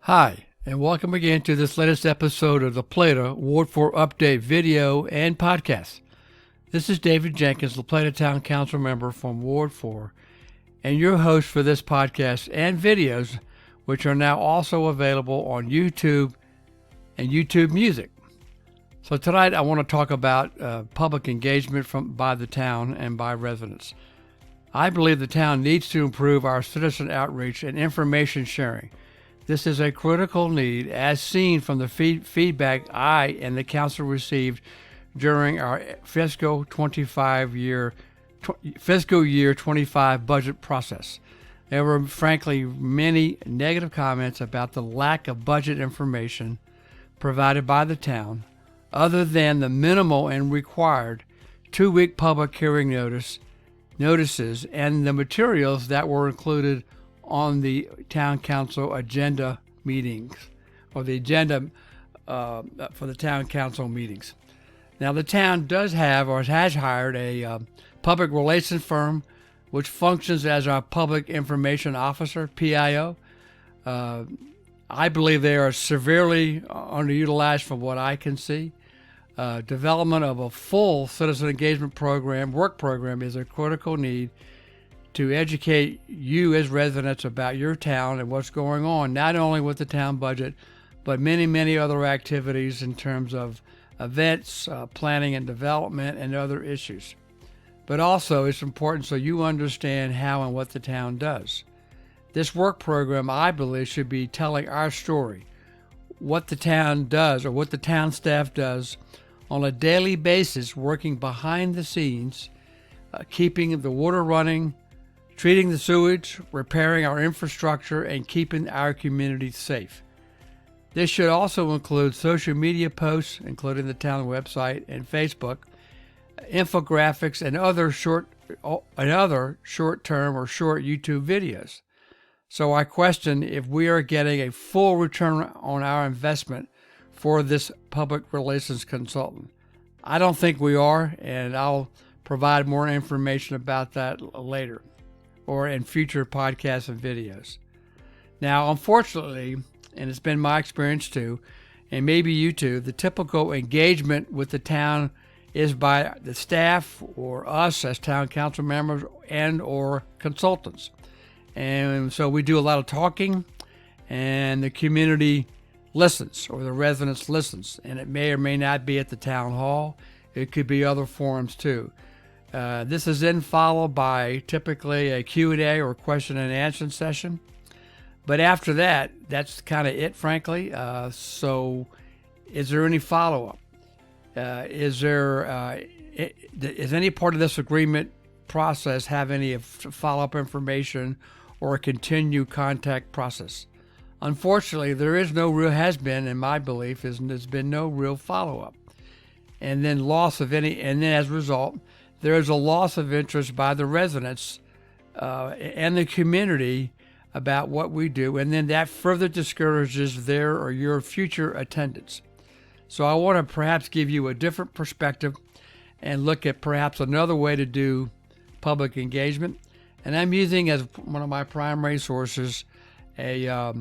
Hi, and welcome again to this latest episode of the Plata Ward 4 Update video and podcast. This is David Jenkins, the Plata Town Council member from Ward 4, and your host for this podcast and videos, which are now also available on YouTube and YouTube Music. So tonight I want to talk about public engagement by the town and by residents. I believe the town needs to improve our citizen outreach and information sharing. This is a critical need, as seen from the feedback I and the council received during our fiscal year 25 budget process. There were frankly many negative comments about the lack of budget information provided by the town, other than the minimal and required 2-week public hearing notices and the materials that were included on the town council agenda meetings, or the agenda for the town council meetings. Now, the town does have or has hired a public relations firm which functions as our public information officer, PIO. I believe they are severely underutilized from what I can see. Development of a full citizen engagement work program is a critical need to educate you as residents about your town and what's going on, not only with the town budget, but many, many other activities in terms of events, planning and development, and other issues. But also, it's important so you understand how and what the town does. This work program, I believe, should be telling our story, what the town does or what the town staff does on a daily basis, working behind the scenes, keeping the water running, treating the sewage, repairing our infrastructure, and keeping our community safe. This should also include social media posts, including the town website and Facebook, infographics, and other short-term or short YouTube videos. So I question if we are getting a full return on our investment for this public relations consultant. I don't think we are, and I'll provide more information about that later, or in future podcasts and videos. Now, unfortunately, and it's been my experience too, and maybe you too, the typical engagement with the town is by the staff or us as town council members and or consultants. And so we do a lot of talking, and the community listens, or the residents listens, and it may or may not be at the town hall. It could be other forums too. This is then followed by typically a Q&A or question and answer session. But after that, that's kind of it, frankly. So is there any follow-up? Is any part of this agreement process have any follow-up information or a continued contact process? Unfortunately, has been, in my belief, there's been no real follow-up. And then and then as a result, there is a loss of interest by the residents and the community about what we do, and then that further discourages their or your future attendance. So I want to perhaps give you a different perspective and look at perhaps another way to do public engagement. And I'm using as one of my primary sources a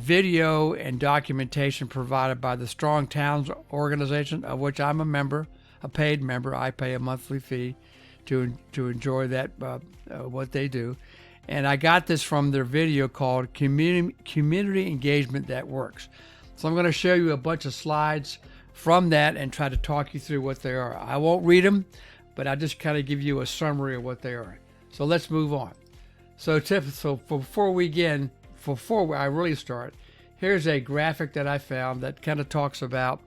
video and documentation provided by the Strong Towns organization, of which I'm a member, a paid member. I pay a monthly fee to enjoy that what they do, and I got this from their video called Community Engagement That Works. So I'm going to show you a bunch of slides from that and try to talk you through what they are. I won't read them, but I'll just kind of give you a summary of what they are. So let's move on. So before I really start, here's a graphic that I found that kind of talks about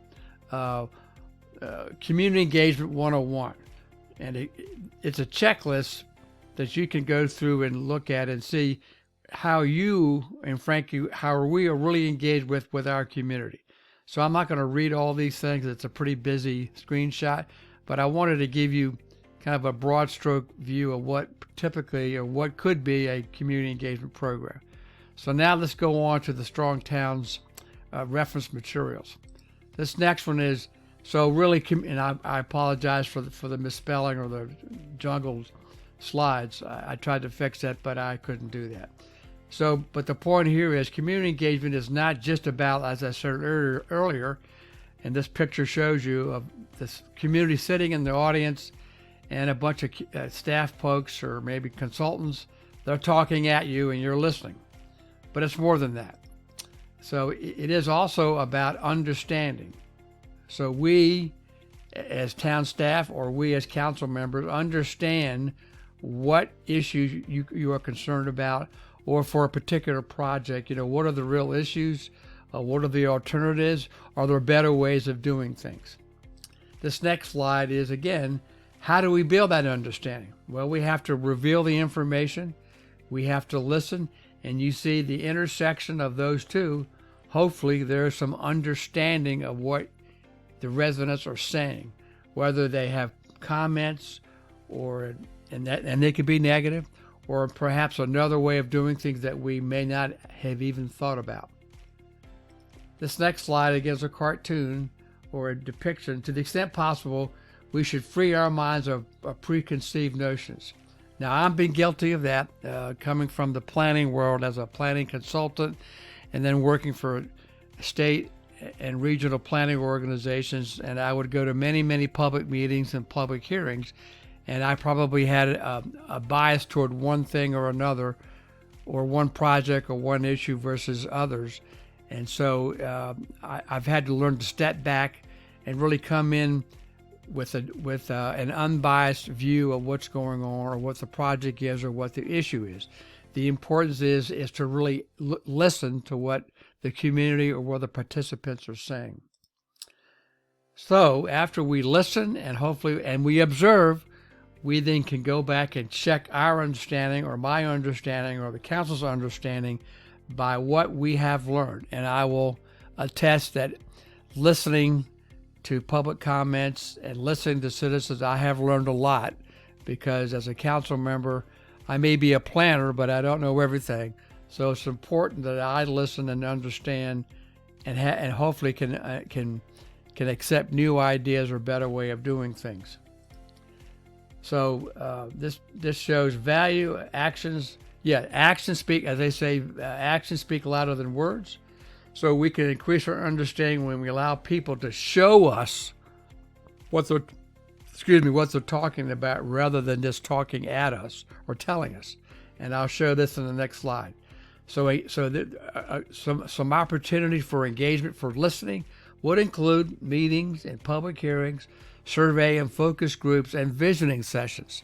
Community Engagement 101. And it's a checklist that you can go through and look at and see how you, and frankly, how we are really engaged with our community. So I'm not going to read all these things. It's a pretty busy screenshot, but I wanted to give you kind of a broad stroke view of what typically or what could be a community engagement program. So now let's go on to the Strong Towns reference materials. This next one is, so really, and I apologize for the misspelling or the jungled slides. I tried to fix that, but I couldn't do that. So, but the point here is community engagement is not just about, as I said earlier, and this picture shows you of this community sitting in the audience and a bunch of staff folks or maybe consultants. They're talking at you and you're listening. But it's more than that. So it is also about understanding. So we as town staff or we as council members understand what issues you are concerned about, or for a particular project, what are the real issues? What are the alternatives? Are there better ways of doing things? This next slide is, again, how do we build that understanding? Well, we have to reveal the information. We have to listen. And you see the intersection of those two. Hopefully, there's some understanding of what the residents are saying, whether they have comments and they could be negative, or perhaps another way of doing things that we may not have even thought about. This next slide, again, is a cartoon or a depiction. To the extent possible, we should free our minds of preconceived notions. Now, I've been guilty of that, coming from the planning world as a planning consultant and then working for state and regional planning organizations. And I would go to many, many public meetings and public hearings, and I probably had a bias toward one thing or another, or one project or one issue versus others. And so I've had to learn to step back and really come in with an unbiased view of what's going on, or what the project is, or what the issue is. The importance is to really listen to what the community or what the participants are saying. So after we listen and we observe, we then can go back and check our understanding, or my understanding, or the council's understanding by what we have learned. And I will attest that listening to public comments and listening to citizens, I have learned a lot, because as a council member, I may be a planner, but I don't know everything. So it's important that I listen and understand, and hopefully can accept new ideas or better way of doing things. So this shows value, actions. Yeah, actions speak, as they say, actions speak louder than words. So we can increase our understanding when we allow people to show us what they're talking about, rather than just talking at us or telling us. And I'll show this in the next slide. So some opportunities for engagement, for listening, would include meetings and public hearings, survey and focus groups, and visioning sessions.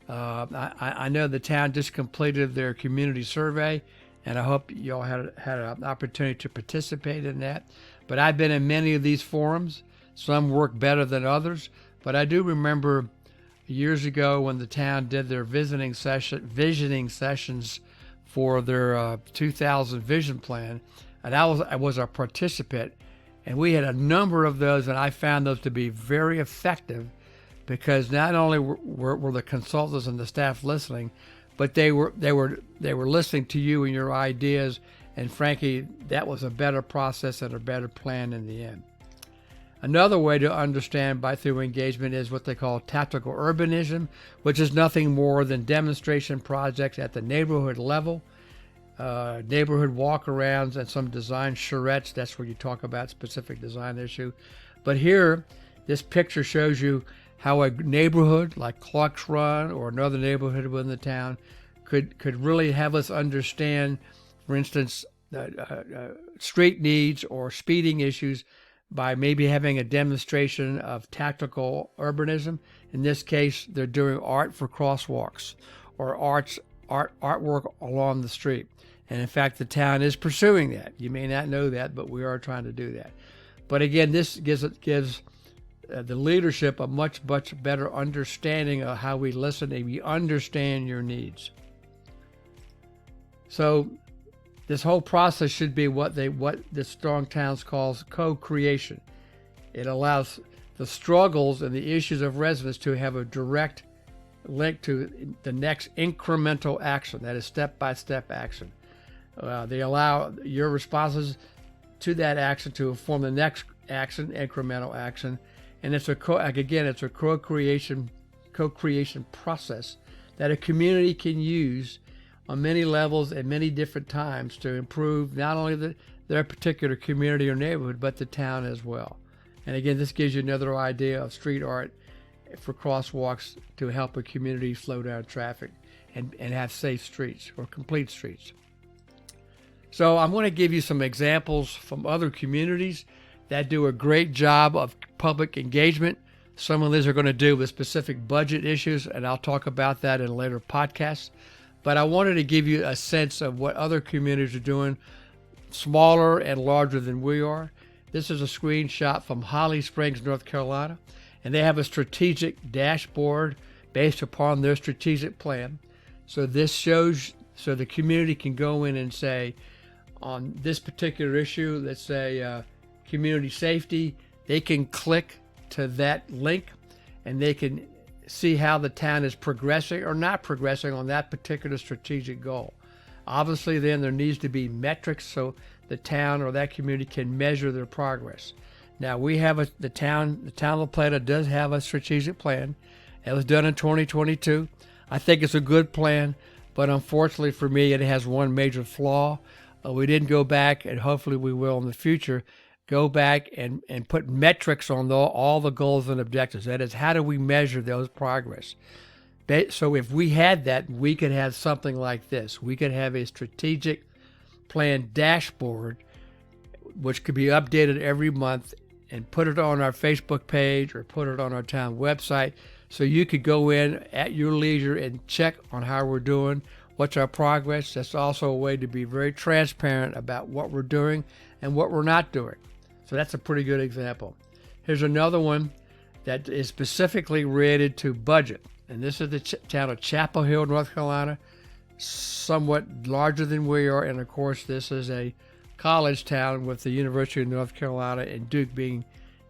I know the town just completed their community survey, and I hope you all had an opportunity to participate in that. But I've been in many of these forums. Some work better than others. But I do remember years ago when the town did their visioning sessions for their 2000 vision plan, and I was a participant, and we had a number of those, and I found those to be very effective, because not only were the consultants and the staff listening, but they were listening to you and your ideas, and frankly, that was a better process and a better plan in the end. Another way to understand through engagement is what they call tactical urbanism, which is nothing more than demonstration projects at the neighborhood level, neighborhood walk-arounds, and some design charrettes. That's where you talk about specific design issue. But here, this picture shows you how a neighborhood like Clark's Run or another neighborhood within the town could really have us understand, for instance, street needs or speeding issues by maybe having a demonstration of tactical urbanism. In this case, they're doing art for crosswalks, or artwork along the street. And in fact, the town is pursuing that. You may not know that, but we are trying to do that. But again, this gives the leadership a much better understanding of how we listen and we understand your needs. So this whole process should be what the Strong Towns calls co-creation. It allows the struggles and the issues of residents to have a direct link to the next incremental action, that is step-by-step action. They allow your responses to that action to inform the next action, incremental action, and it's a co-creation process that a community can use on many levels and many different times to improve not only their particular community or neighborhood, but the town as well. And again, this gives you another idea of street art for crosswalks to help a community slow down traffic and have safe streets or complete streets. So I'm going to give you some examples from other communities that do a great job of public engagement. Some of these are going to do with specific budget issues, and I'll talk about that in a later podcast. But I wanted to give you a sense of what other communities are doing, smaller and larger than we are. This is a screenshot from Holly Springs, North Carolina, and they have a strategic dashboard based upon their strategic plan. So this shows, so the community can go in and say, on this particular issue, let's say community safety, they can click to that link and they can see how the town is progressing or not progressing on that particular strategic goal. Obviously, then there needs to be metrics so the town or that community can measure their progress. Now we have the town of La Plata does have a strategic plan. It was done in 2022. I think it's a good plan, but unfortunately for me, it has one major flaw. We didn't go back, and hopefully we will in the future, go back and put metrics on all the goals and objectives. That is, how do we measure those progress? So if we had that, we could have something like this. We could have a strategic plan dashboard, which could be updated every month, and put it on our Facebook page or put it on our town website. So you could go in at your leisure and check on how we're doing, what's our progress. That's also a way to be very transparent about what we're doing and what we're not doing. So that's a pretty good example. Here's another one that is specifically related to budget. And this is the town of Chapel Hill, North Carolina, somewhat larger than we are. And of course, this is a college town with the University of North Carolina and Duke being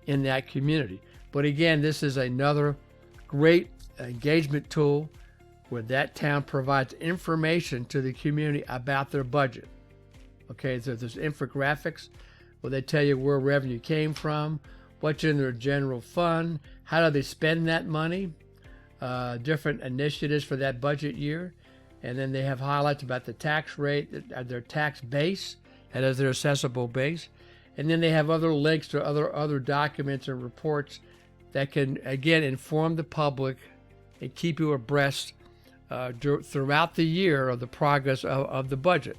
in that community. But again, this is another great engagement tool where that town provides information to the community about their budget. Okay, so there's infographics where they tell you where revenue came from, what's in their general fund, how do they spend that money, different initiatives for that budget year, and then they have highlights about the tax rate, their tax base, that is their assessable base, and then they have other links to other documents and reports that can, again, inform the public and keep you abreast throughout the year of the progress of the budget.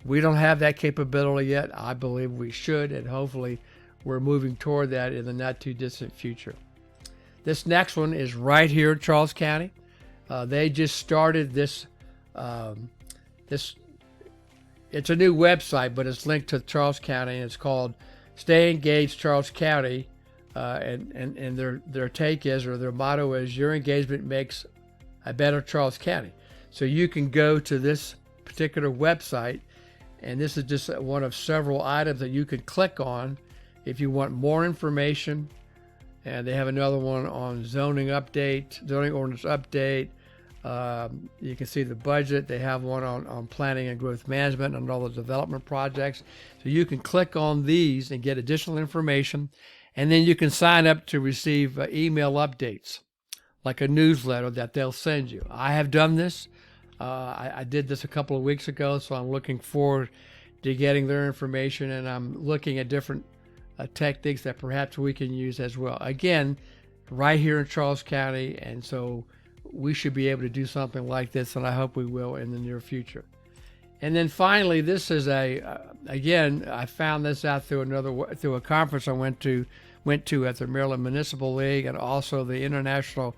We don't have that capability yet. I believe we should, and hopefully we're moving toward that in the not too distant future. This next one is right here in Charles County. They just started this. It's a new website, but it's linked to Charles County, and it's called Stay Engaged Charles County. And their take is, or their motto is, your engagement makes a better Charles County. So you can go to this particular website, and this is just one of several items that you can click on if you want more information. And they have another one on zoning ordinance update. You can see the budget. They have one on planning and growth management and all the development projects. So you can click on these and get additional information. And then you can sign up to receive email updates, like a newsletter that they'll send you. I have done this. I did this a couple of weeks ago, so I'm looking forward to getting their information, and I'm looking at different techniques that perhaps we can use as well. Again, right here in Charles County, and so we should be able to do something like this, and I hope we will in the near future. And then finally, this is again, I found this out through a conference I went to at the Maryland Municipal League, and also the International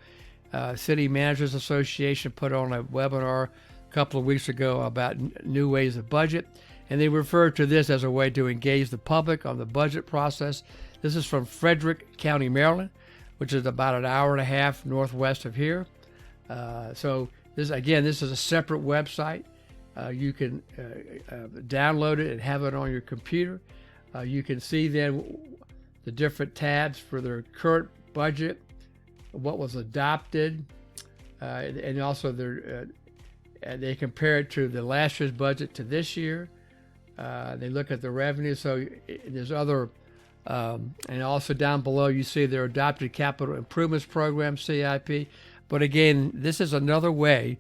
City Managers Association put on a webinar a couple of weeks ago about new ways of budget. And they refer to this as a way to engage the public on the budget process. This is from Frederick County, Maryland, which is about an hour and a half northwest of here. So this is a separate website. You can download it and have it on your computer. You can see then the different tabs for their current budget, what was adopted, and also they compare it to the last year's budget to this year. They look at the revenue. So there's other, and also down below you see their adopted capital improvements program, CIP. But again, this is another way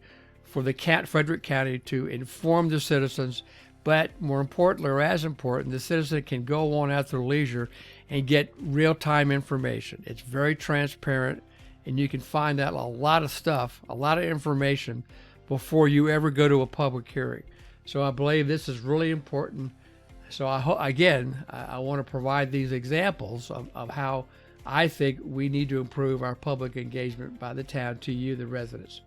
for the Frederick County to inform the citizens, but more importantly, or as important, the citizen can go on at their leisure and get real-time information. It's very transparent, and you can find out a lot of stuff, a lot of information before you ever go to a public hearing. So I believe this is really important. So I want to provide these examples of how I think we need to improve our public engagement by the town to you, the residents.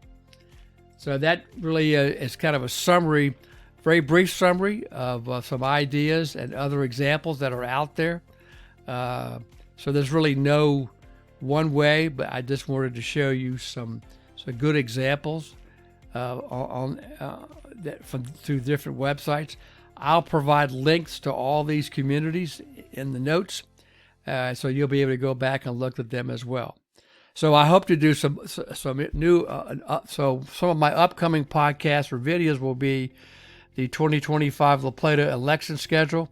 So that really is kind of a summary, very brief summary of some ideas and other examples that are out there. So there's really no one way, but I just wanted to show you some good examples through different websites. I'll provide links to all these communities in the notes, so you'll be able to go back and look at them as well. So I hope to do some new. So some of my upcoming podcasts or videos will be the 2025 La Plata election schedule.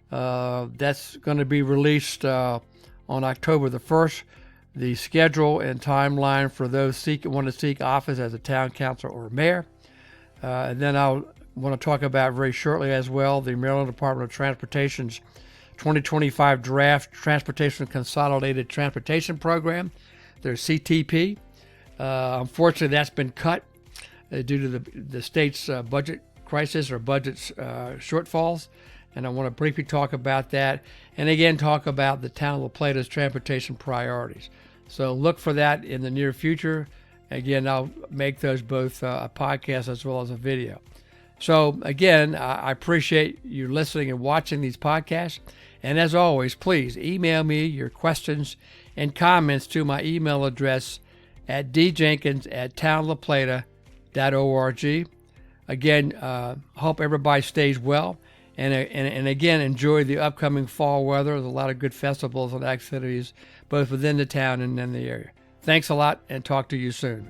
That's going to be released on October the 1st. The schedule and timeline for those want to seek office as a town council or mayor. And then I'll want to talk about very shortly as well the Maryland Department of Transportation's 2025 draft Transportation Consolidated Transportation Program, their CTP. Unfortunately, that's been cut due to the state's budget crisis or budget shortfalls. And I want to briefly talk about that. And again, talk about the town of La Plata's transportation priorities. So look for that in the near future. Again, I'll make those both a podcast as well as a video. So again, I appreciate you listening and watching these podcasts. And as always, please email me your questions and comments to my email address at djenkins@townlaplata.org. Again, hope everybody stays well. And again, enjoy the upcoming fall weather. There's a lot of good festivals and activities both within the town and in the area. Thanks a lot, and talk to you soon.